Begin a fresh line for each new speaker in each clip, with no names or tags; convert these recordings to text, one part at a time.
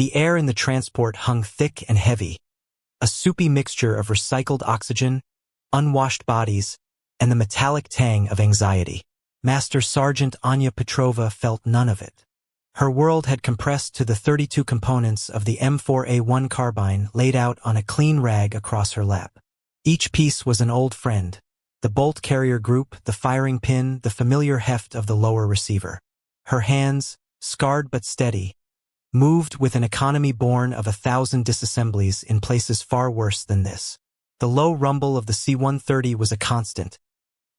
The air in the transport hung thick and heavy, a soupy mixture of recycled oxygen, unwashed bodies, and the metallic tang of anxiety. Master Sergeant Anya Petrova felt none of it. Her world had compressed to the 32 components of the M4A1 carbine laid out on a clean rag across her lap. Each piece was an old friend, the bolt carrier group, the firing pin, the familiar heft of the lower receiver. Her hands, scarred but steady, moved with an economy born of 1,000 disassemblies in places far worse than this. The low rumble of the C-130 was a constant,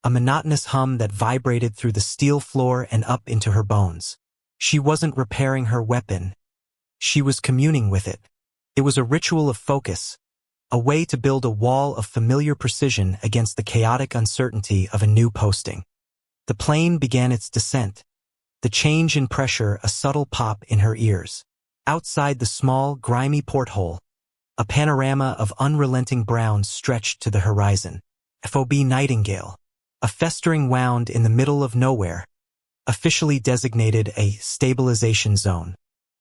a monotonous hum that vibrated through the steel floor and up into her bones. She wasn't repairing her weapon. She was communing with it. It was a ritual of focus, a way to build a wall of familiar precision against the chaotic uncertainty of a new posting. The plane began its descent, the change in pressure a subtle pop in her ears. Outside the small, grimy porthole, a panorama of unrelenting browns stretched to the horizon. FOB Nightingale, a festering wound in the middle of nowhere, officially designated a stabilization zone.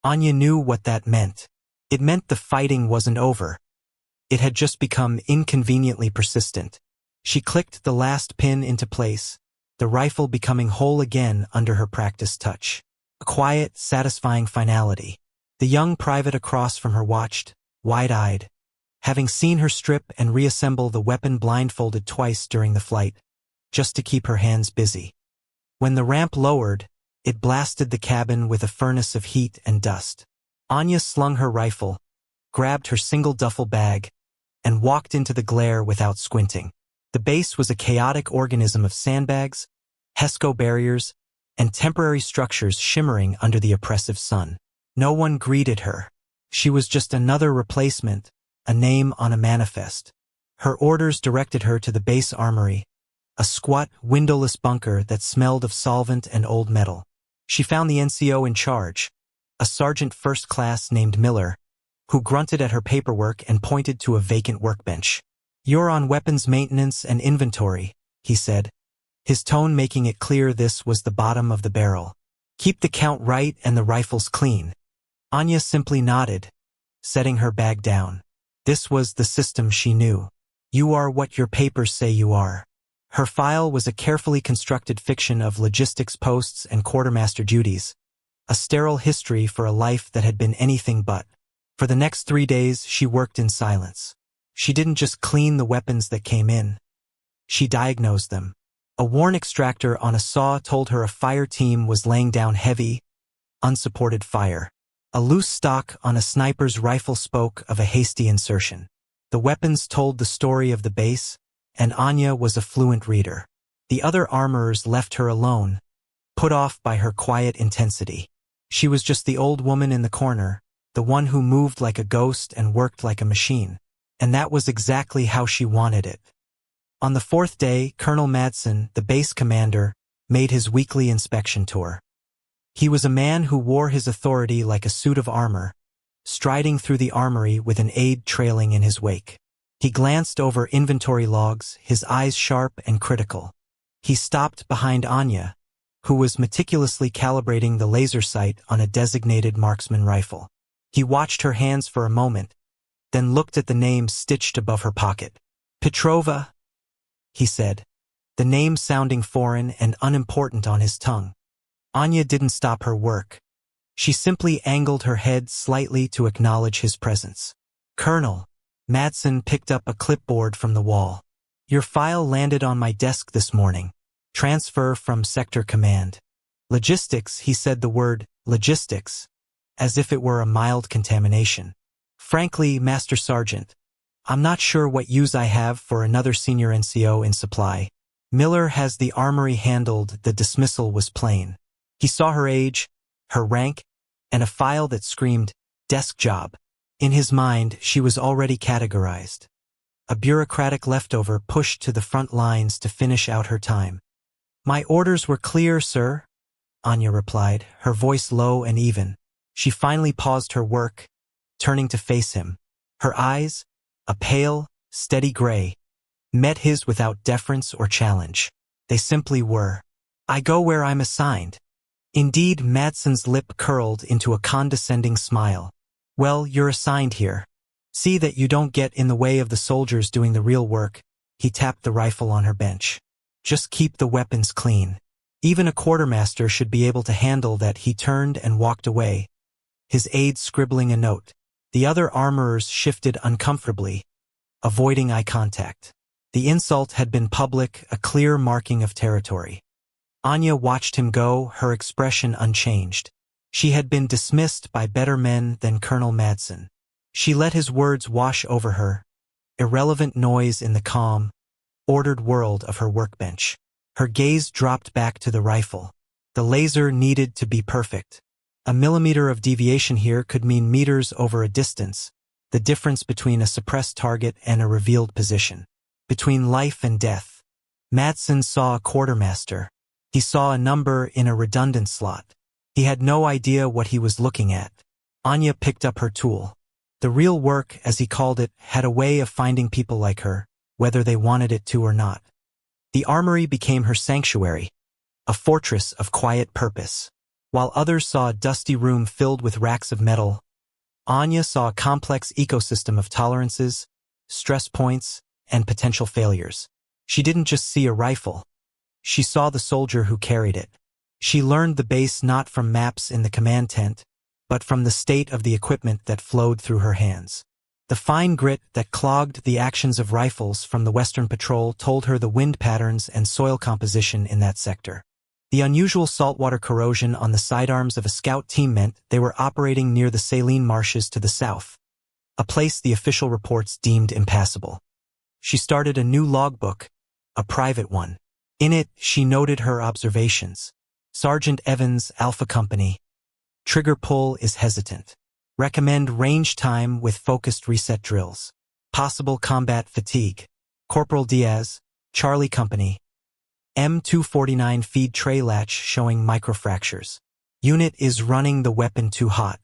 Anya knew what that meant. It meant the fighting wasn't over. It had just become inconveniently persistent. She clicked the last pin into place, the rifle becoming whole again under her practiced touch. A quiet, satisfying finality. The young private across from her watched, wide-eyed, having seen her strip and reassemble the weapon blindfolded twice during the flight, just to keep her hands busy. When the ramp lowered, it blasted the cabin with a furnace of heat and dust. Anya slung her rifle, grabbed her single duffel bag, and walked into the glare without squinting. The base was a chaotic organism of sandbags, HESCO barriers, and temporary structures shimmering under the oppressive sun. No one greeted her. She was just another replacement, a name on a manifest. Her orders directed her to the base armory, a squat, windowless bunker that smelled of solvent and old metal. She found the NCO in charge, a sergeant first class named Miller, who grunted at her paperwork and pointed to a vacant workbench. "You're on weapons maintenance and inventory," he said, his tone making it clear this was the bottom of the barrel. "Keep the count right and the rifles clean." Anya simply nodded, setting her bag down. This was the system she knew. You are what your papers say you are. Her file was a carefully constructed fiction of logistics posts and quartermaster duties, a sterile history for a life that had been anything but. For the next 3 days, she worked in silence. She didn't just clean the weapons that came in. She diagnosed them. A worn extractor on a saw told her a fire team was laying down heavy, unsupported fire. A loose stock on a sniper's rifle spoke of a hasty insertion. The weapons told the story of the base, and Anya was a fluent reader. The other armorers left her alone, put off by her quiet intensity. She was just the old woman in the corner, the one who moved like a ghost and worked like a machine. And that was exactly how she wanted it. On the 4th day, Colonel Madsen, the base commander, made his weekly inspection tour. He was a man who wore his authority like a suit of armor, striding through the armory with an aide trailing in his wake. He glanced over inventory logs, his eyes sharp and critical. He stopped behind Anya, who was meticulously calibrating the laser sight on a designated marksman rifle. He watched her hands for a moment, then looked at the name stitched above her pocket. "Petrova," he said, the name sounding foreign and unimportant on his tongue. Anya didn't stop her work. She simply angled her head slightly to acknowledge his presence. "Colonel." Madsen picked up a clipboard from the wall. "Your file landed on my desk this morning. Transfer from Sector Command." "Logistics," he said the word, logistics, as if it were a mild contamination. "Frankly, Master Sergeant, I'm not sure what use I have for another senior NCO in supply. Miller has the armory handled." The dismissal was plain. He saw her age, her rank, and a file that screamed, "desk job." In his mind, she was already categorized. A bureaucratic leftover pushed to the front lines to finish out her time. "My orders were clear, sir," Anya replied, her voice low and even. She finally paused her work, turning to face him. Her eyes, a pale, steady gray, met his without deference or challenge. They simply were. "I go where I'm assigned." Indeed, Madsen's lip curled into a condescending smile. Well, you're assigned here. See that you don't get in the way of the soldiers doing the real work. He tapped the rifle on her bench. Just keep the weapons clean. Even a quartermaster should be able to handle that. He turned and walked away, his aide scribbling a note. The other armorers shifted uncomfortably, avoiding eye contact. The insult had been public, a clear marking of territory. Anya watched him go, her expression unchanged. She had been dismissed by better men than Colonel Madsen. She let his words wash over her, irrelevant noise in the calm, ordered world of her workbench. Her gaze dropped back to the rifle. The laser needed to be perfect. A millimeter of deviation here could mean meters over a distance, the difference between a suppressed target and a revealed position. Between life and death. Madsen saw a quartermaster. He saw a number in a redundant slot. He had no idea what he was looking at. Anya picked up her tool. The real work, as he called it, had a way of finding people like her, whether they wanted it to or not. The armory became her sanctuary, a fortress of quiet purpose. While others saw a dusty room filled with racks of metal, Anya saw a complex ecosystem of tolerances, stress points, and potential failures. She didn't just see a rifle. She saw the soldier who carried it. She learned the base not from maps in the command tent, but from the state of the equipment that flowed through her hands. The fine grit that clogged the actions of rifles from the Western Patrol told her the wind patterns and soil composition in that sector. The unusual saltwater corrosion on the sidearms of a scout team meant they were operating near the saline marshes to the south, a place the official reports deemed impassable. She started a new logbook, a private one. In it, she noted her observations. Sergeant Evans, Alpha Company. Trigger pull is hesitant. Recommend range time with focused reset drills. Possible combat fatigue. Corporal Diaz, Charlie Company. M249 feed tray latch showing microfractures. Unit is running the weapon too hot.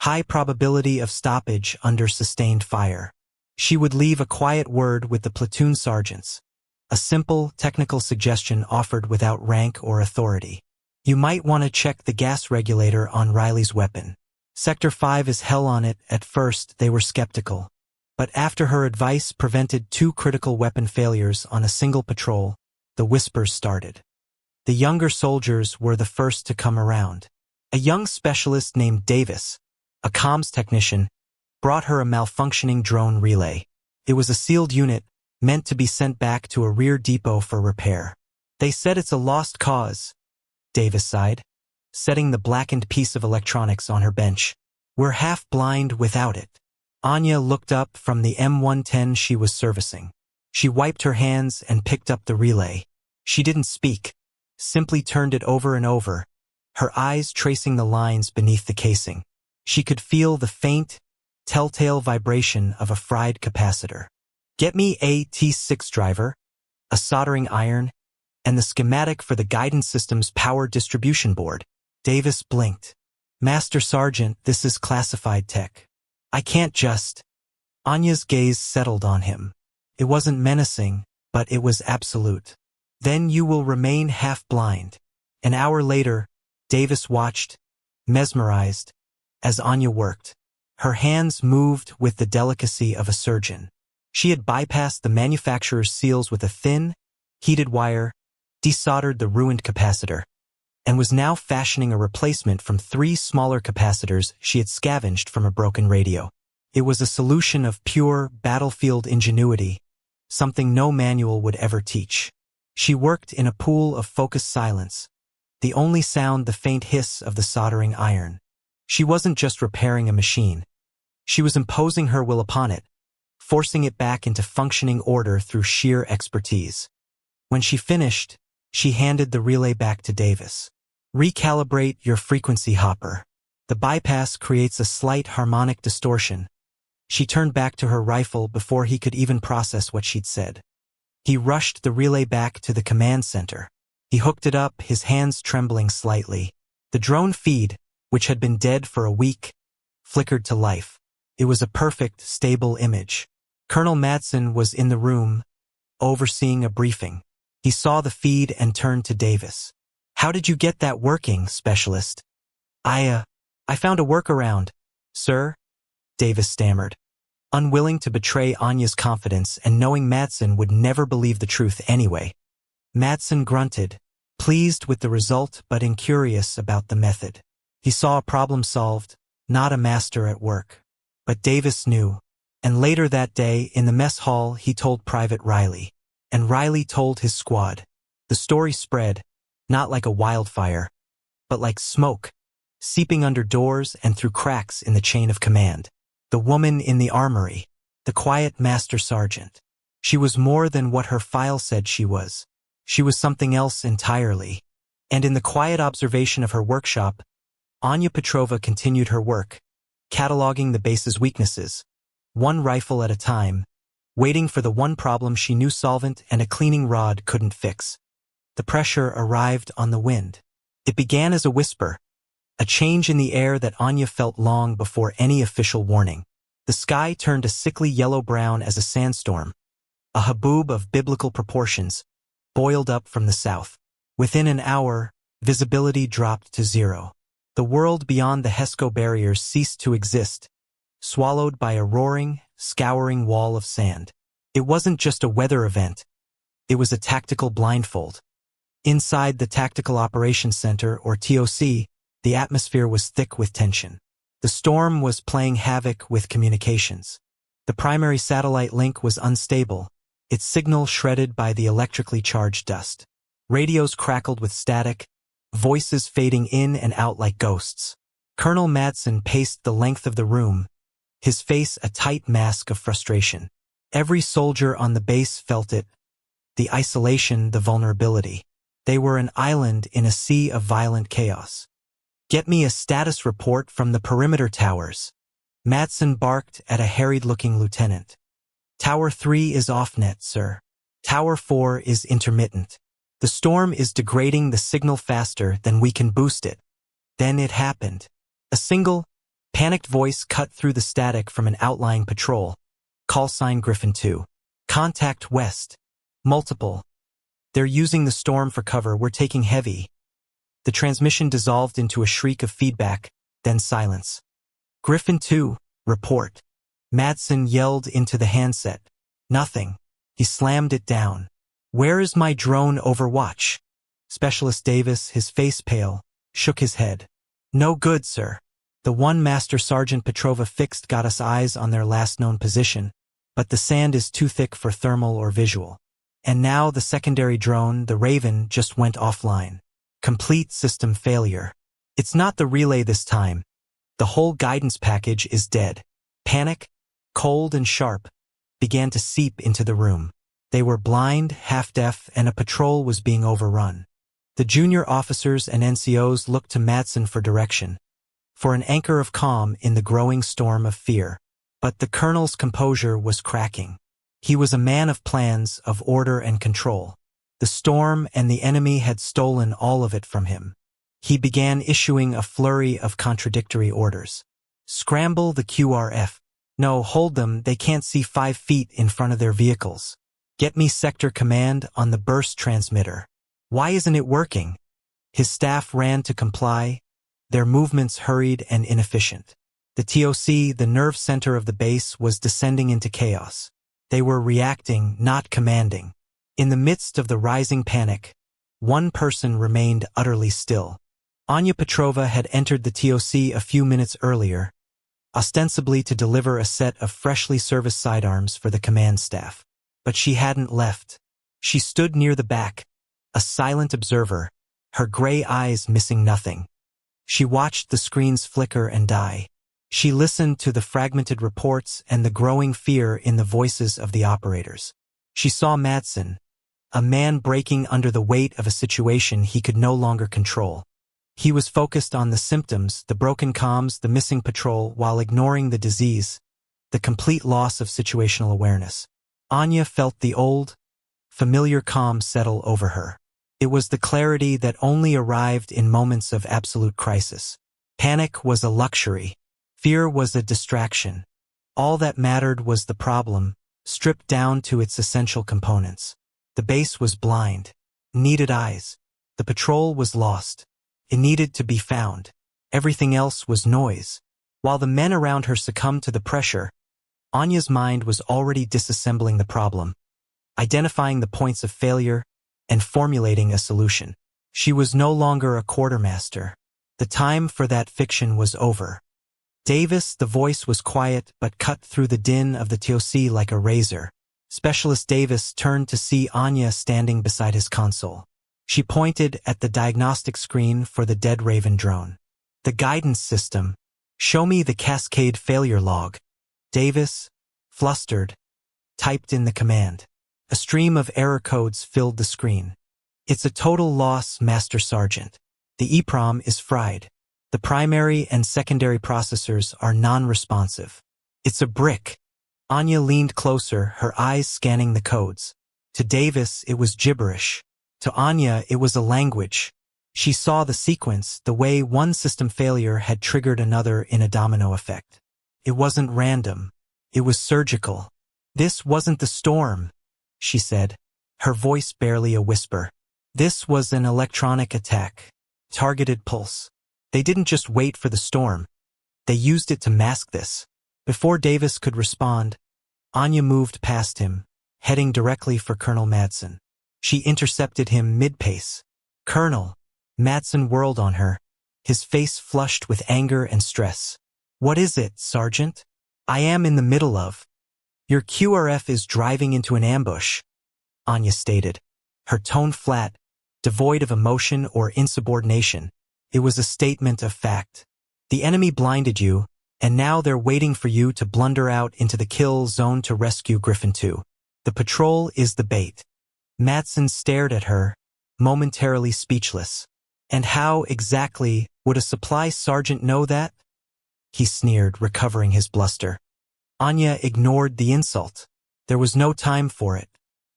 High probability of stoppage under sustained fire. She would leave a quiet word with the platoon sergeants. A simple, technical suggestion offered without rank or authority. You might want to check the gas regulator on Riley's weapon. Sector 5 is hell on it. At first, they were skeptical. But after her advice prevented 2 critical weapon failures on a single patrol, the whispers started. The younger soldiers were the first to come around. A young specialist named Davis, a comms technician, brought her a malfunctioning drone relay. It was a sealed unit, meant to be sent back to a rear depot for repair. They said it's a lost cause, Davis sighed, setting the blackened piece of electronics on her bench. We're half blind without it. Anya looked up from the M110 she was servicing. She wiped her hands and picked up the relay. She didn't speak, simply turned it over and over, her eyes tracing the lines beneath the casing. She could feel the faint, telltale vibration of a fried capacitor. Get me a T6 driver, a soldering iron, and the schematic for the guidance system's power distribution board. Davis blinked. Master Sergeant, this is classified tech. I can't just... Anya's gaze settled on him. It wasn't menacing, but it was absolute. Then you will remain half blind. An hour later, Davis watched, mesmerized, as Anya worked. Her hands moved with the delicacy of a surgeon. She had bypassed the manufacturer's seals with a thin, heated wire, desoldered the ruined capacitor, and was now fashioning a replacement from 3 smaller capacitors she had scavenged from a broken radio. It was a solution of pure battlefield ingenuity, something no manual would ever teach. She worked in a pool of focused silence, the only sound the faint hiss of the soldering iron. She wasn't just repairing a machine. She was imposing her will upon it, forcing it back into functioning order through sheer expertise. When she finished, she handed the relay back to Davis. Recalibrate your frequency hopper. The bypass creates a slight harmonic distortion. She turned back to her rifle before he could even process what she'd said. He rushed the relay back to the command center. He hooked it up, his hands trembling slightly. The drone feed, which had been dead for a week, flickered to life. It was a perfect, stable image. Colonel Madsen was in the room, overseeing a briefing. He saw the feed and turned to Davis. How did you get that working, Specialist? I found a workaround, sir. Davis stammered, unwilling to betray Anya's confidence and knowing Madsen would never believe the truth anyway. Madsen grunted, pleased with the result but incurious about the method. He saw a problem solved, not a master at work. But Davis knew, and later that day in the mess hall he told Private Riley. And Riley told his squad. The story spread, not like a wildfire, but like smoke, seeping under doors and through cracks in the chain of command. The woman in the armory, the quiet master sergeant. She was more than what her file said she was. She was something else entirely. And in the quiet observation of her workshop, Anya Petrova continued her work, cataloging the base's weaknesses, one rifle at a time, waiting for the one problem she knew solvent and a cleaning rod couldn't fix. The pressure arrived on the wind. It began as a whisper, a change in the air that Anya felt long before any official warning. The sky turned a sickly yellow-brown as a sandstorm. A haboob of biblical proportions boiled up from the south. Within an hour, visibility dropped to zero. The world beyond the Hesco barriers ceased to exist, swallowed by a roaring, scouring wall of sand. It wasn't just a weather event. It was a tactical blindfold. Inside the Tactical Operations Center, or TOC, the atmosphere was thick with tension. The storm was playing havoc with communications. The primary satellite link was unstable, its signal shredded by the electrically charged dust. Radios crackled with static, voices fading in and out like ghosts. Colonel Madsen paced the length of the room, his face a tight mask of frustration. Every soldier on the base felt it, the isolation, the vulnerability. They were an island in a sea of violent chaos. Get me a status report from the perimeter towers. Madsen barked at a harried-looking lieutenant. Tower 3 is off-net, sir. Tower 4 is intermittent. The storm is degrading the signal faster than we can boost it. Then it happened. A single, panicked voice cut through the static from an outlying patrol. Call sign Griffin 2. Contact west. Multiple. They're using the storm for cover. We're taking heavy. The transmission dissolved into a shriek of feedback, then silence. Griffin 2, report. Madsen yelled into the handset. Nothing. He slammed it down. Where is my drone overwatch? Specialist Davis, his face pale, shook his head. No good, sir. The one Master Sergeant Petrova fixed got us eyes on their last known position, but the sand is too thick for thermal or visual. And now the secondary drone, the Raven, just went offline. Complete system failure. It's not the relay this time. The whole guidance package is dead. Panic, cold and sharp, began to seep into the room. They were blind, half-deaf, and a patrol was being overrun. The junior officers and NCOs looked to Madsen for direction, for an anchor of calm in the growing storm of fear. But the colonel's composure was cracking. He was a man of plans, of order and control. The storm and the enemy had stolen all of it from him. He began issuing a flurry of contradictory orders. Scramble the QRF. No, hold them, they can't see 5 feet in front of their vehicles. Get me sector command on the burst transmitter. Why isn't it working? His staff ran to comply, their movements hurried and inefficient. The TOC, the nerve center of the base, was descending into chaos. They were reacting, not commanding. In the midst of the rising panic, one person remained utterly still. Anya Petrova had entered the TOC a few minutes earlier, ostensibly to deliver a set of freshly serviced sidearms for the command staff. But she hadn't left. She stood near the back, a silent observer, her gray eyes missing nothing. She watched the screens flicker and die. She listened to the fragmented reports and the growing fear in the voices of the operators. She saw Madsen, a man breaking under the weight of a situation he could no longer control. He was focused on the symptoms, the broken comms, the missing patrol, while ignoring the disease, the complete loss of situational awareness. Anya felt the old, familiar calm settle over her. It was the clarity that only arrived in moments of absolute crisis. Panic was a luxury. Fear was a distraction. All that mattered was the problem, stripped down to its essential components. The base was blind, needed eyes. The patrol was lost. It needed to be found. Everything else was noise. While the men around her succumbed to the pressure, Anya's mind was already disassembling the problem, identifying the points of failure, and formulating a solution. She was no longer a quartermaster. The time for that fiction was over. Davis, the voice was quiet but cut through the din of the TOC like a razor. Specialist Davis turned to see Anya standing beside his console. She pointed at the diagnostic screen for the dead Raven drone. The guidance system. Show me the cascade failure log. Davis, flustered, typed in the command. A stream of error codes filled the screen. It's a total loss, Master Sergeant. The EEPROM is fried. The primary and secondary processors are non-responsive. It's a brick. Anya leaned closer, her eyes scanning the codes. To Davis, it was gibberish. To Anya, it was a language. She saw the sequence, the way one system failure had triggered another in a domino effect. It wasn't random. It was surgical. This wasn't the storm, she said, her voice barely a whisper. This was an electronic attack. Targeted pulse. They didn't just wait for the storm. They used it to mask this. Before Davis could respond, Anya moved past him, heading directly for Colonel Madsen. She intercepted him mid-pace. Colonel. Madsen whirled on her, his face flushed with anger and stress. What is it, Sergeant? I am in the middle of. Your QRF is driving into an ambush, Anya stated, her tone flat, devoid of emotion or insubordination. It was a statement of fact. The enemy blinded you, and now they're waiting for you to blunder out into the kill zone to rescue Griffin 2. The patrol is the bait. Madsen stared at her, momentarily speechless. And how, exactly, would a supply sergeant know that? He sneered, recovering his bluster. Anya ignored the insult. There was no time for it.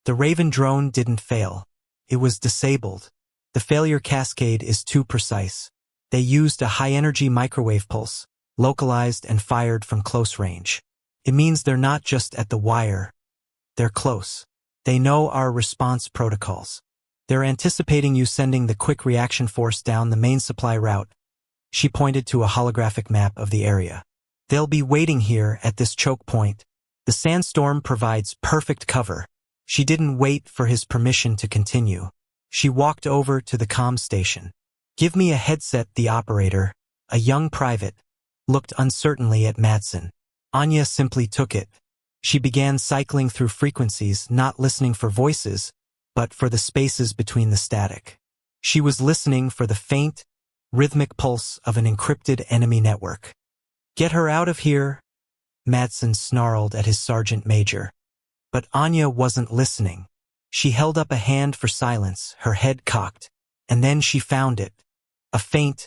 The Raven drone didn't fail. It was disabled. The failure cascade is too precise. They used a high-energy microwave pulse, localized and fired from close range. It means they're not just at the wire. They're close. They know our response protocols. They're anticipating you sending the quick reaction force down the main supply route. She pointed to a holographic map of the area. They'll be waiting here at this choke point. The sandstorm provides perfect cover. She didn't wait for his permission to continue. She walked over to the comm station. Give me a headset. The operator, a young private, looked uncertainly at Madsen. Anya simply took it. She began cycling through frequencies, not listening for voices, but for the spaces between the static. She was listening for the faint, rhythmic pulse of an encrypted enemy network. Get her out of here, Madsen snarled at his sergeant major. But Anya wasn't listening. She held up a hand for silence, her head cocked, and then she found it. A faint,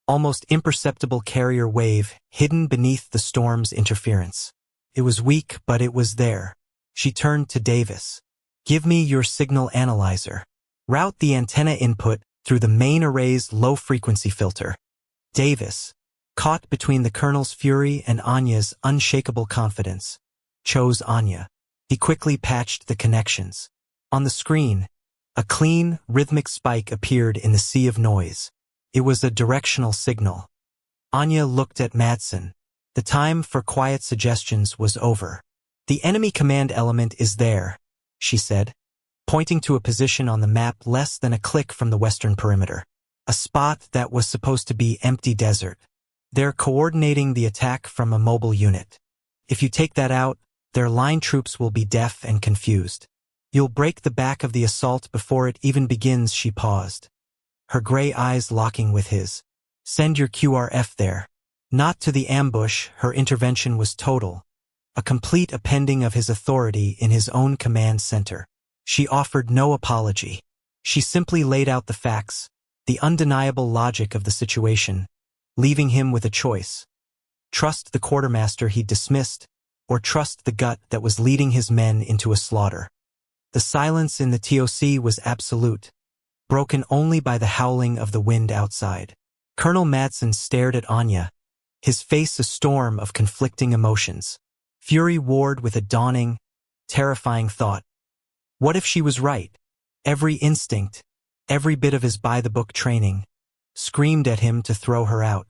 almost imperceptible carrier wave hidden beneath the storm's interference. It was weak, but it was there. She turned to Davis. Give me your signal analyzer. Route the antenna input through the main array's low-frequency filter. Davis, caught between the colonel's fury and Anya's unshakable confidence, chose Anya. He quickly patched the connections. On the screen, a clean, rhythmic spike appeared in the sea of noise. It was a directional signal. Anya looked at Madsen. The time for quiet suggestions was over. The enemy command element is there, she said, pointing to a position on the map less than a click from the western perimeter. A spot that was supposed to be empty desert. They're coordinating the attack from a mobile unit. If you take that out, their line troops will be deaf and confused. You'll break the back of the assault before it even begins. She paused, her gray eyes locking with his. Send your QRF there. Not to the ambush. Her intervention was total, a complete appending of his authority in his own command center. She offered no apology. She simply laid out the facts, the undeniable logic of the situation, leaving him with a choice. Trust the quartermaster he'd dismissed, or trust the gut that was leading his men into a slaughter. The silence in the TOC was absolute, broken only by the howling of the wind outside. Colonel Madsen stared at Anya, his face a storm of conflicting emotions. Fury warred with a dawning, terrifying thought. What if she was right? Every instinct, every bit of his by-the-book training, screamed at him to throw her out.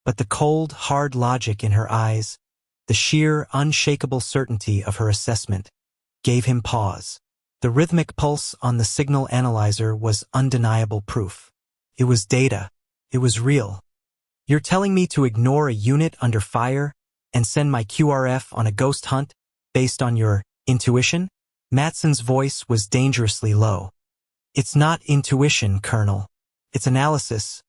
but the cold, hard logic in her eyes, the sheer, unshakable certainty of her assessment, gave him pause. The rhythmic pulse on the signal analyzer was undeniable proof. It was data. It was real. You're telling me to ignore a unit under fire and send my QRF on a ghost hunt based on your intuition? Matson's voice was dangerously low. It's not intuition, Colonel. It's analysis.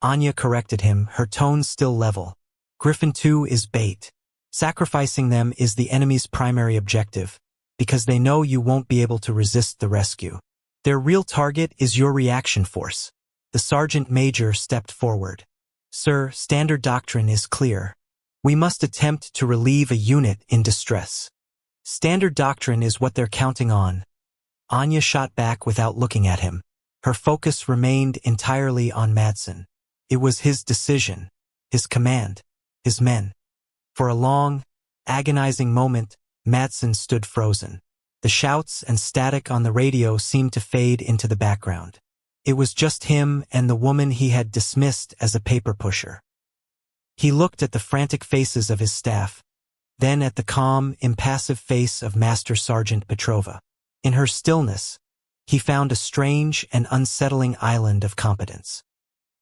Anya corrected him, her tone still level. Griffin 2 is bait. Sacrificing them is the enemy's primary objective, because they know you won't be able to resist the rescue. Their real target is your reaction force. The sergeant major stepped forward. Sir, standard doctrine is clear. We must attempt to relieve a unit in distress. Standard doctrine is what they're counting on. Anya shot back without looking at him. Her focus remained entirely on Madsen. It was his decision, his command, his men. For a long, agonizing moment, Madsen stood frozen. The shouts and static on the radio seemed to fade into the background. It was just him and the woman he had dismissed as a paper pusher. He looked at the frantic faces of his staff, then at the calm, impassive face of Master Sergeant Petrova. In her stillness, he found a strange and unsettling island of competence.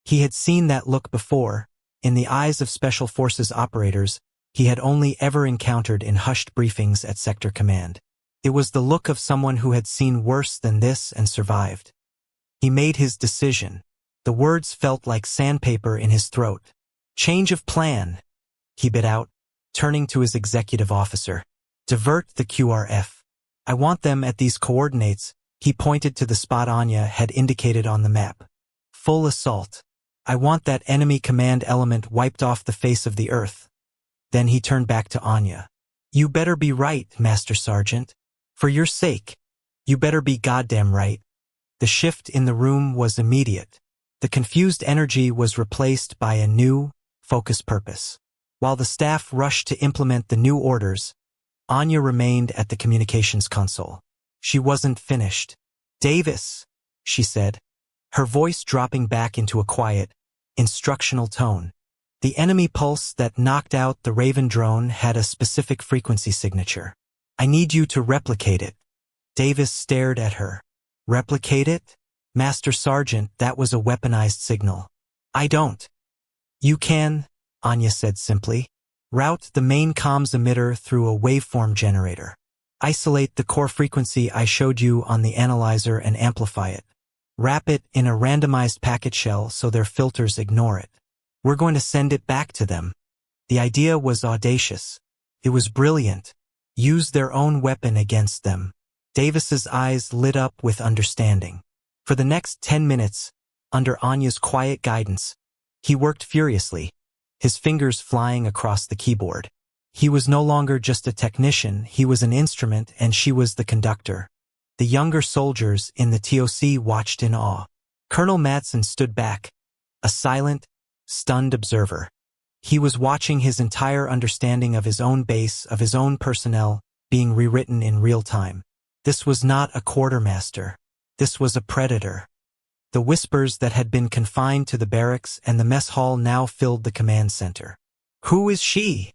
He had seen that look before. In the eyes of Special Forces operators, he had only ever encountered in hushed briefings at Sector Command. It was the look of someone who had seen worse than this and survived. He made his decision. The words felt like sandpaper in his throat. Change of plan, he bit out, turning to his executive officer. Divert the QRF. I want them at these coordinates. He pointed to the spot Anya had indicated on the map. Full assault. I want that enemy command element wiped off the face of the earth. Then he turned back to Anya. You better be right, Master Sergeant. For your sake. You better be goddamn right. The shift in the room was immediate. The confused energy was replaced by a new, focused purpose. While the staff rushed to implement the new orders, Anya remained at the communications console. She wasn't finished. Davis, she said, her voice dropping back into a quiet, instructional tone. The enemy pulse that knocked out the Raven drone had a specific frequency signature. I need you to replicate it. Davis stared at her. Replicate it? Master Sergeant, that was a weaponized signal. I don't. You can, Anya said simply. Route the main comms emitter through a waveform generator. Isolate the core frequency I showed you on the analyzer and amplify it. Wrap it in a randomized packet shell so their filters ignore it. We're going to send it back to them. The idea was audacious. It was brilliant. Use their own weapon against them. Davis's eyes lit up with understanding. For the next 10 minutes, under Anya's quiet guidance, he worked furiously, his fingers flying across the keyboard. He was no longer just a technician, he was an instrument and she was the conductor. The younger soldiers in the TOC watched in awe. Colonel Madsen stood back, a silent, stunned observer. He was watching his entire understanding of his own base, of his own personnel, being rewritten in real time. This was not a quartermaster. This was a predator. The whispers that had been confined to the barracks and the mess hall now filled the command center. Who is she?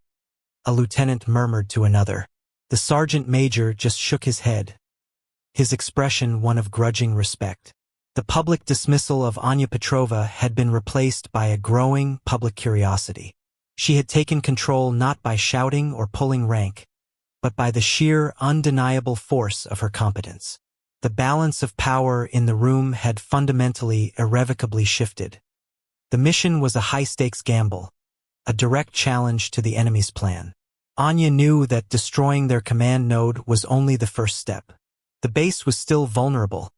A lieutenant murmured to another. The sergeant major just shook his head, his expression one of grudging respect. The public dismissal of Anya Petrova had been replaced by a growing public curiosity. She had taken control not by shouting or pulling rank, but by the sheer, undeniable force of her competence. The balance of power in the room had fundamentally, irrevocably shifted. The mission was a high-stakes gamble, a direct challenge to the enemy's plan. Anya knew that destroying their command node was only the first step. The base was still vulnerable,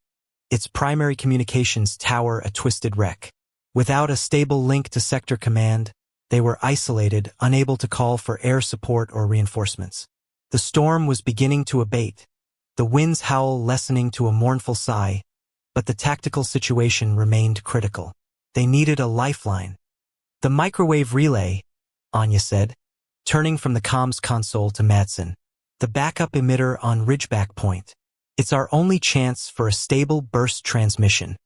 its primary communications tower a twisted wreck. Without a stable link to Sector Command, they were isolated, unable to call for air support or reinforcements. The storm was beginning to abate, the wind's howl lessening to a mournful sigh, but the tactical situation remained critical. They needed a lifeline. The microwave relay, Anya said, turning from the comms console to Madsen. The backup emitter on Ridgeback Point. It's our only chance for a stable burst transmission.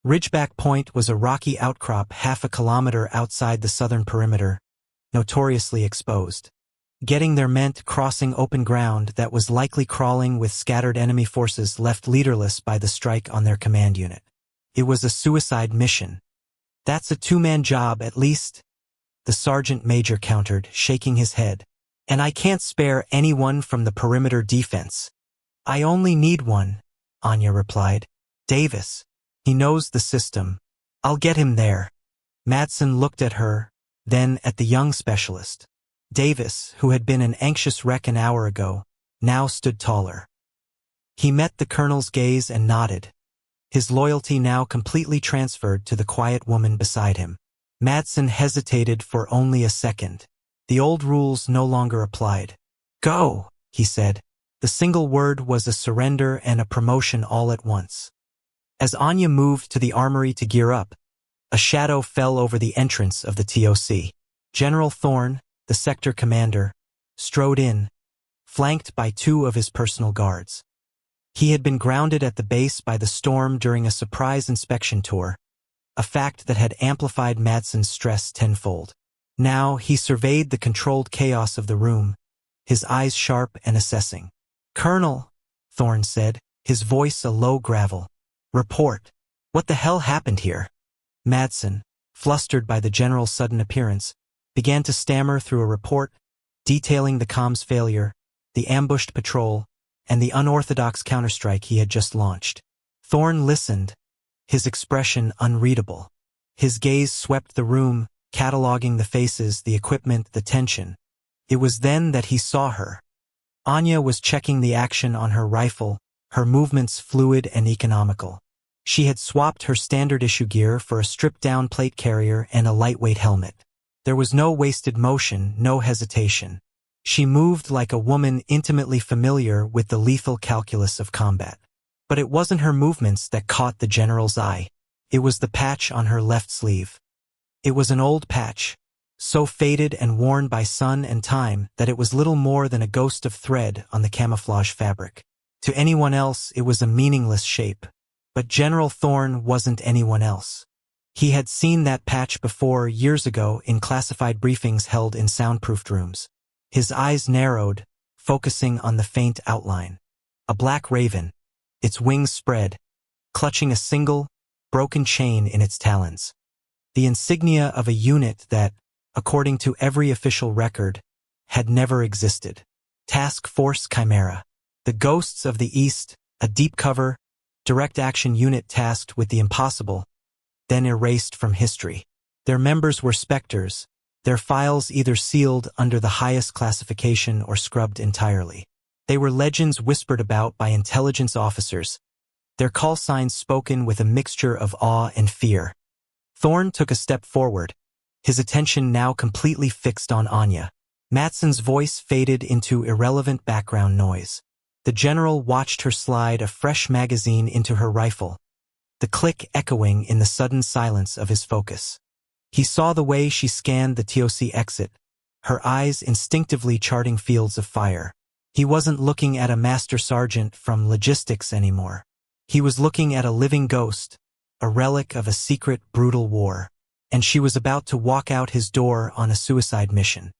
Ridgeback Point was a rocky outcrop half a kilometer outside the southern perimeter, notoriously exposed. Getting there meant crossing open ground that was likely crawling with scattered enemy forces left leaderless by the strike on their command unit. It was a suicide mission. "That's a two-man job at least," the sergeant major countered, shaking his head. "And I can't spare anyone from the perimeter defense." "I only need one," Anya replied. "Davis. He knows the system. I'll get him there." Madsen looked at her, then at the young specialist. Davis, who had been an anxious wreck an hour ago, now stood taller. He met the colonel's gaze and nodded, his loyalty now completely transferred to the quiet woman beside him. Madsen hesitated for only a second. The old rules no longer applied. "Go," he said. The single word was a surrender and a promotion all at once. As Anya moved to the armory to gear up, a shadow fell over the entrance of the TOC. General Thorne, the sector commander, strode in, flanked by two of his personal guards. He had been grounded at the base by the storm during a surprise inspection tour, a fact that had amplified Madsen's stress tenfold. Now he surveyed the controlled chaos of the room, his eyes sharp and assessing. "Colonel," Thorne said, his voice a low gravel. "Report. What the hell happened here?" Madsen, flustered by the general's sudden appearance, began to stammer through a report detailing the comms failure, the ambushed patrol, and the unorthodox counterstrike he had just launched. Thorne listened, his expression unreadable. His gaze swept the room, cataloging the faces, the equipment, the tension. It was then that he saw her. Anya was checking the action on her rifle, her movements fluid and economical. She had swapped her standard-issue gear for a stripped-down plate carrier and a lightweight helmet. There was no wasted motion, no hesitation. She moved like a woman intimately familiar with the lethal calculus of combat. But it wasn't her movements that caught the general's eye. It was the patch on her left sleeve. It was an old patch, so faded and worn by sun and time that it was little more than a ghost of thread on the camouflage fabric. To anyone else, it was a meaningless shape. But General Thorne wasn't anyone else. He had seen that patch before years ago in classified briefings held in soundproofed rooms. His eyes narrowed, focusing on the faint outline. A black raven, its wings spread, clutching a single, broken chain in its talons. The insignia of a unit that, according to every official record, had never existed. Task Force Chimera. The Ghosts of the East, a deep cover, direct action unit tasked with the impossible, then erased from history. Their members were specters, their files either sealed under the highest classification or scrubbed entirely. They were legends whispered about by intelligence officers, their call signs spoken with a mixture of awe and fear. Thorne took a step forward, his attention now completely fixed on Anya. Madsen's voice faded into irrelevant background noise. The general watched her slide a fresh magazine into her rifle, the click echoing in the sudden silence of his focus. He saw the way she scanned the TOC exit, her eyes instinctively charting fields of fire. He wasn't looking at a master sergeant from logistics anymore. He was looking at a living ghost, a relic of a secret, brutal war, and she was about to walk out his door on a suicide mission.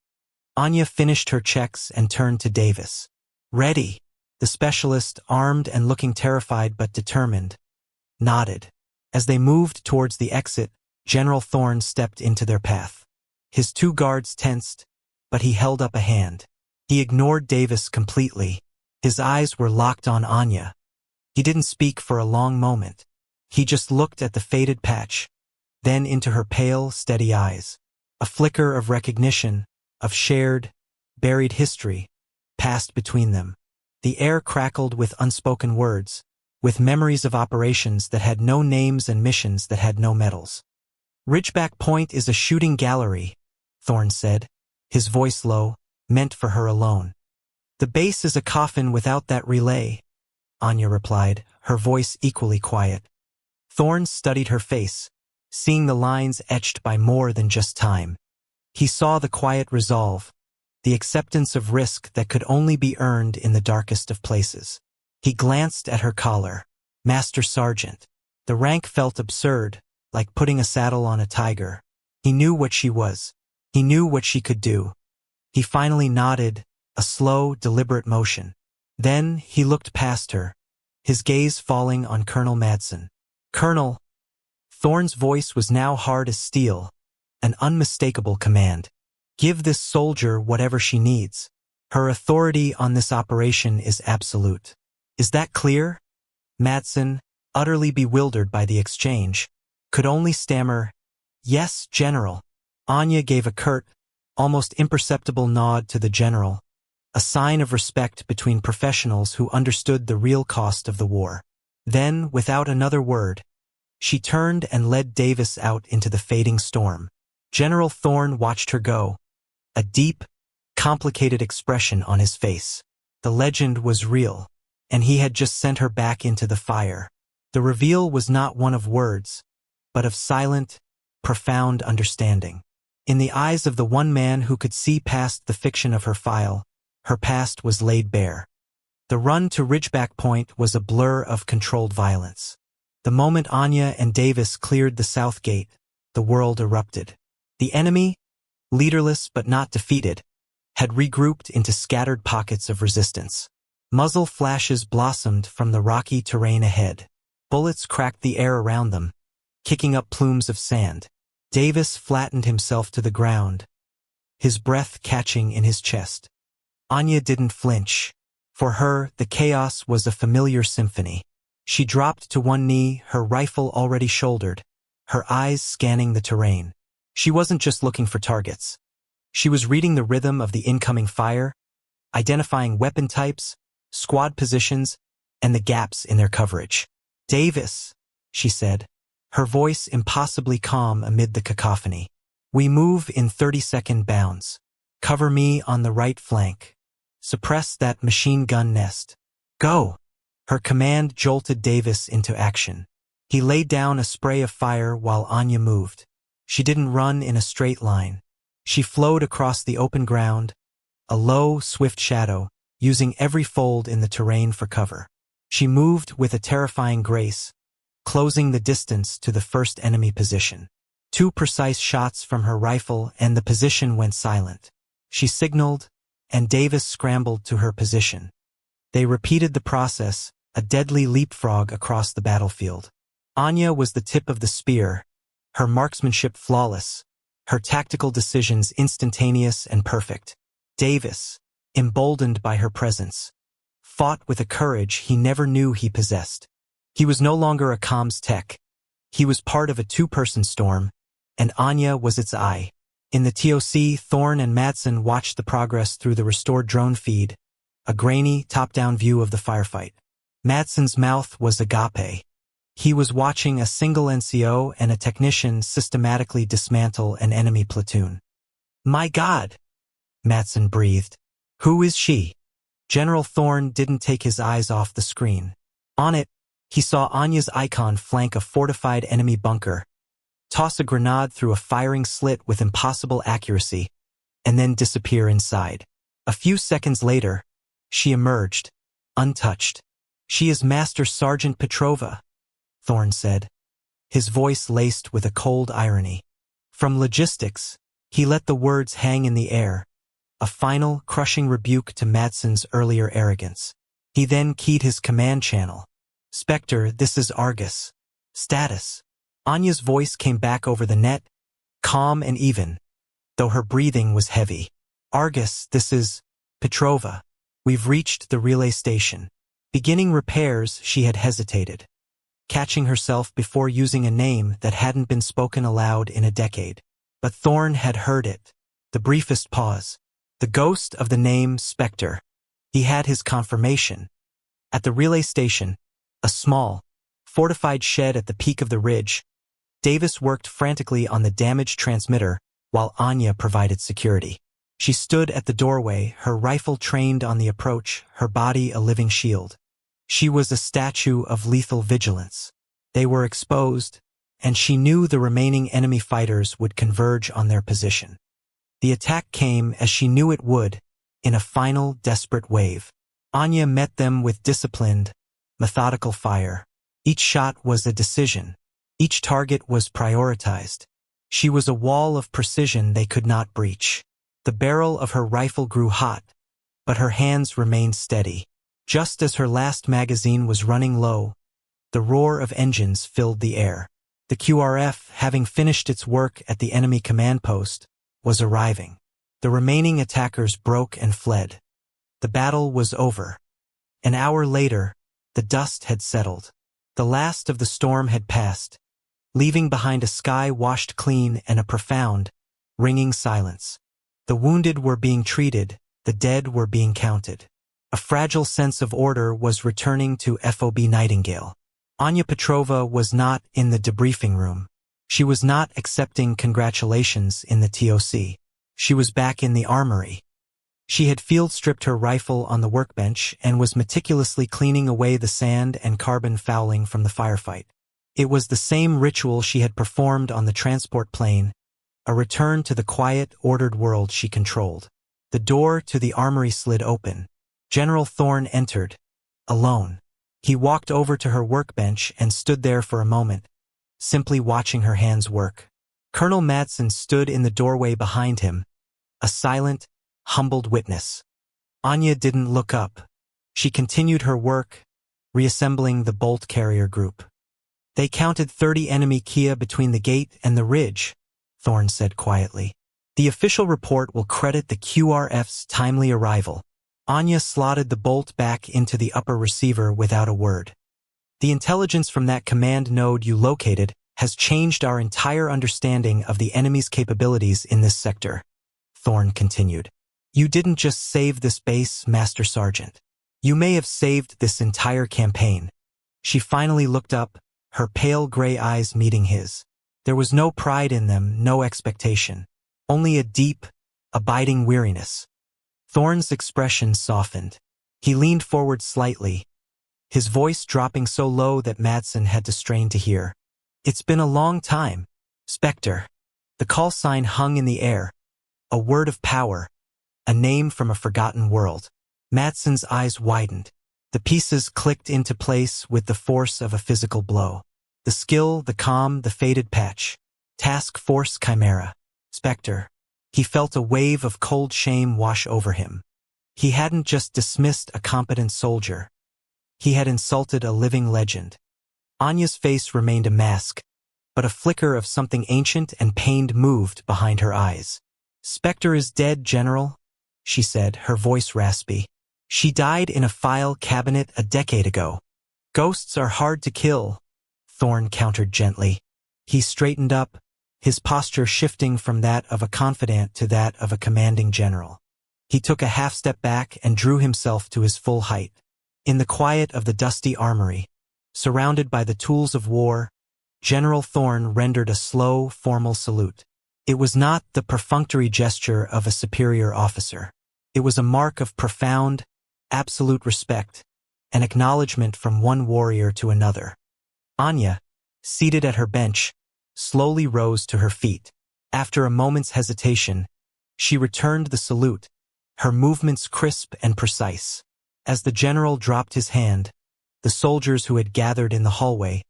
Anya finished her checks and turned to Davis. "Ready." The specialist, armed and looking terrified but determined, nodded. As they moved towards the exit, General Thorne stepped into their path. His two guards tensed, but he held up a hand. He ignored Davis completely. His eyes were locked on Anya. He didn't speak for a long moment. He just looked at the faded patch, then into her pale, steady eyes. A flicker of recognition, of shared, buried history, passed between them. The air crackled with unspoken words, with memories of operations that had no names and missions that had no medals. "Ridgeback Point is a shooting gallery," Thorne said, his voice low, meant for her alone. "The base is a coffin without that relay," Anya replied, her voice equally quiet. Thorne studied her face, seeing the lines etched by more than just time. He saw the quiet resolve, the acceptance of risk that could only be earned in the darkest of places. He glanced at her collar. "Master Sergeant." The rank felt absurd, like putting a saddle on a tiger. He knew what she was. He knew what she could do. He finally nodded, a slow, deliberate motion. Then he looked past her, his gaze falling on Colonel Madsen. "Colonel." Thorne's voice was now hard as steel, an unmistakable command. "Give this soldier whatever she needs. Her authority on this operation is absolute. Is that clear?" Madsen, utterly bewildered by the exchange, could only stammer, "Yes, General." Anya gave a curt, almost imperceptible nod to the general, a sign of respect between professionals who understood the real cost of the war. Then, without another word, she turned and led Davis out into the fading storm. General Thorne watched her go, a deep, complicated expression on his face. The legend was real, and he had just sent her back into the fire. The reveal was not one of words, but of silent, profound understanding. In the eyes of the one man who could see past the fiction of her file, her past was laid bare. The run to Ridgeback Point was a blur of controlled violence. The moment Anya and Davis cleared the south gate, the world erupted. The enemy, leaderless but not defeated, had regrouped into scattered pockets of resistance. Muzzle flashes blossomed from the rocky terrain ahead. Bullets cracked the air around them, kicking up plumes of sand. Davis flattened himself to the ground, his breath catching in his chest. Anya didn't flinch. For her, the chaos was a familiar symphony. She dropped to one knee, her rifle already shouldered, her eyes scanning the terrain. She wasn't just looking for targets. She was reading the rhythm of the incoming fire, identifying weapon types, squad positions, and the gaps in their coverage. "Davis," she said, her voice impossibly calm amid the cacophony. "We move in 30-second bounds. Cover me on the right flank. Suppress that machine gun nest. Go!" Her command jolted Davis into action. He laid down a spray of fire while Anya moved. She didn't run in a straight line. She flowed across the open ground, a low, swift shadow, using every fold in the terrain for cover. She moved with a terrifying grace, closing the distance to the first enemy position. 2 precise shots from her rifle and the position went silent. She signaled, and Davis scrambled to her position. They repeated the process, a deadly leapfrog across the battlefield. Anya was the tip of the spear, her marksmanship flawless, her tactical decisions instantaneous and perfect. Davis, emboldened by her presence, fought with a courage he never knew he possessed. He was no longer a comms tech. He was part of a 2-person storm, and Anya was its eye. In the TOC, Thorne and Madsen watched the progress through the restored drone feed, a grainy, top-down view of the firefight. Madsen's mouth was agape. He was watching a single NCO and a technician systematically dismantle an enemy platoon. "My God," Madsen breathed. "Who is she?" General Thorne didn't take his eyes off the screen. On it, he saw Anya's icon flank a fortified enemy bunker, toss a grenade through a firing slit with impossible accuracy, and then disappear inside. A few seconds later, she emerged, untouched. "She is Master Sergeant Petrova," Thorne said, his voice laced with a cold irony. From logistics, he let the words hang in the air, a final, crushing rebuke to Madsen's earlier arrogance. He then keyed his command channel. "Spectre, this is Argus. Status." Anya's voice came back over the net, calm and even, though her breathing was heavy. "Argus, this is Petrova. We've reached the relay station." Beginning repairs, she had hesitated, catching herself before using a name that hadn't been spoken aloud in a decade. But Thorne had heard it, the briefest pause, the ghost of the name Spectre. He had his confirmation. At the relay station, a small, fortified shed at the peak of the ridge, Davis worked frantically on the damaged transmitter while Anya provided security. She stood at the doorway, her rifle trained on the approach, her body a living shield. She was a statue of lethal vigilance. They were exposed, and she knew the remaining enemy fighters would converge on their position. The attack came as she knew it would, in a final, desperate wave. Anya met them with disciplined, methodical fire. Each shot was a decision. Each target was prioritized. She was a wall of precision they could not breach. The barrel of her rifle grew hot, but her hands remained steady. Just as her last magazine was running low, the roar of engines filled the air. The QRF, having finished its work at the enemy command post, was arriving. The remaining attackers broke and fled. The battle was over. An hour later, the dust had settled. The last of the storm had passed, leaving behind a sky washed clean and a profound, ringing silence. The wounded were being treated, the dead were being counted. A fragile sense of order was returning to FOB Nightingale. Anya Petrova was not in the debriefing room. She was not accepting congratulations in the TOC. She was back in the armory. She had field-stripped her rifle on the workbench and was meticulously cleaning away the sand and carbon fouling from the firefight. It was the same ritual she had performed on the transport plane, a return to the quiet, ordered world she controlled. The door to the armory slid open. General Thorne entered, alone. He walked over to her workbench and stood there for a moment, simply watching her hands work. Colonel Madsen stood in the doorway behind him, a silent, humbled witness. Anya didn't look up. She continued her work, reassembling the bolt carrier group. They counted 30 enemy Kia between the gate and the ridge, Thorne said quietly. The official report will credit the QRF's timely arrival. Anya slotted the bolt back into the upper receiver without a word. The intelligence from that command node you located has changed our entire understanding of the enemy's capabilities in this sector, Thorne continued. You didn't just save this base, Master Sergeant. You may have saved this entire campaign. She finally looked up, her pale gray eyes meeting his. There was no pride in them, no expectation. Only a deep, abiding weariness. Thorne's expression softened. He leaned forward slightly, his voice dropping so low that Madsen had to strain to hear. It's been a long time, Spectre. The call sign hung in the air. A word of power. A name from a forgotten world. Madsen's eyes widened. The pieces clicked into place with the force of a physical blow. The skill, the calm, the faded patch. Task Force Chimera. Spectre. He felt a wave of cold shame wash over him. He hadn't just dismissed a competent soldier. He had insulted a living legend. Anya's face remained a mask, but a flicker of something ancient and pained moved behind her eyes. Spectre is dead, General, she said, her voice raspy. She died in a file cabinet a decade ago. Ghosts are hard to kill, Thorne countered gently. He straightened up, his posture shifting from that of a confidant to that of a commanding general. He took a half-step back and drew himself to his full height. In the quiet of the dusty armory, surrounded by the tools of war, General Thorne rendered a slow, formal salute. It was not the perfunctory gesture of a superior officer. It was a mark of profound, absolute respect, an acknowledgement from one warrior to another. Anya, seated at her bench, slowly rose to her feet. After a moment's hesitation, she returned the salute, her movements crisp and precise. As the general dropped his hand, the soldiers who had gathered in the hallway,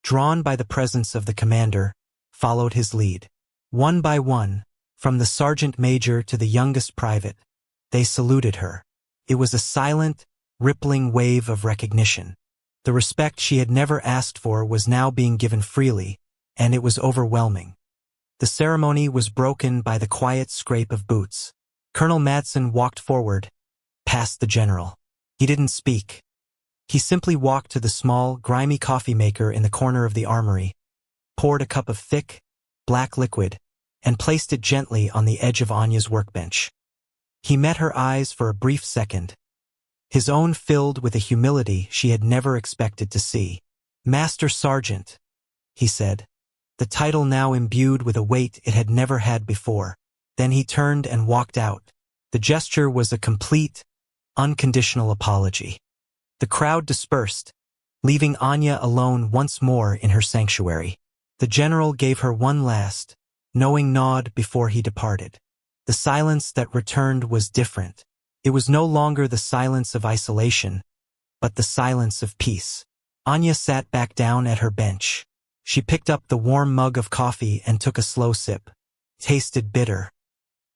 drawn by the presence of the commander, followed his lead. One by one, from the sergeant major to the youngest private, they saluted her. It was a silent, rippling wave of recognition. The respect she had never asked for was now being given freely, and it was overwhelming. The ceremony was broken by the quiet scrape of boots. Colonel Madsen walked forward, past the general. He didn't speak. He simply walked to the small, grimy coffee maker in the corner of the armory, poured a cup of thick, black liquid, and placed it gently on the edge of Anya's workbench. He met her eyes for a brief second, his own filled with a humility she had never expected to see. Master Sergeant, he said, the title now imbued with a weight it had never had before. Then he turned and walked out. The gesture was a complete, unconditional apology. The crowd dispersed, leaving Anya alone once more in her sanctuary. The general gave her one last, knowing nod before he departed. The silence that returned was different. It was no longer the silence of isolation, but the silence of peace. Anya sat back down at her bench. She picked up the warm mug of coffee and took a slow sip. Tasted bitter.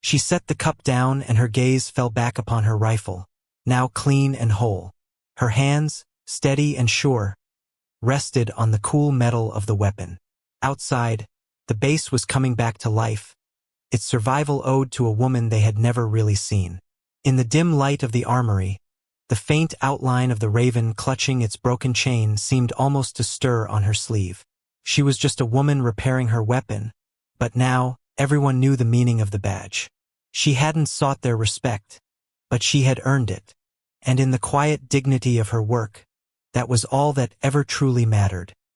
She set the cup down and her gaze fell back upon her rifle, now clean and whole. Her hands, steady and sure, rested on the cool metal of the weapon. Outside, the base was coming back to life, its survival ode to a woman they had never really seen. In the dim light of the armory, the faint outline of the raven clutching its broken chain seemed almost to stir on her sleeve. She was just a woman repairing her weapon, but now everyone knew the meaning of the badge. She hadn't sought their respect, but she had earned it, and in the quiet dignity of her work, that was all that ever truly mattered.